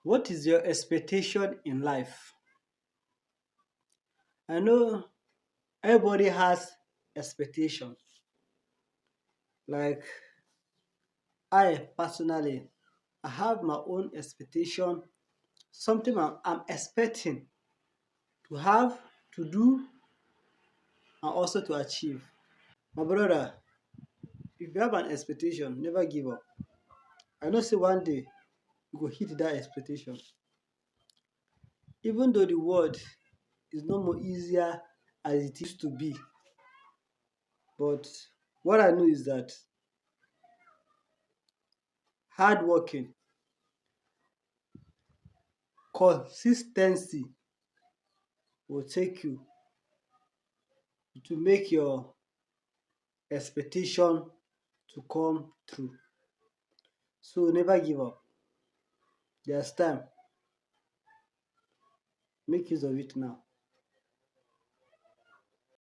What is your expectation in life? I know everybody has expectations. Like I personally, I have my own expectation, something I'm expecting to have, to do, and also to achieve. My brother, if you have an expectation, never give up. I know say one day you go hit that expectation. Even though the world is no more easier as it used to be, but what I know is that hard working, consistency will take you to make your expectation to come true. So never give up. There's time. Make use of it now.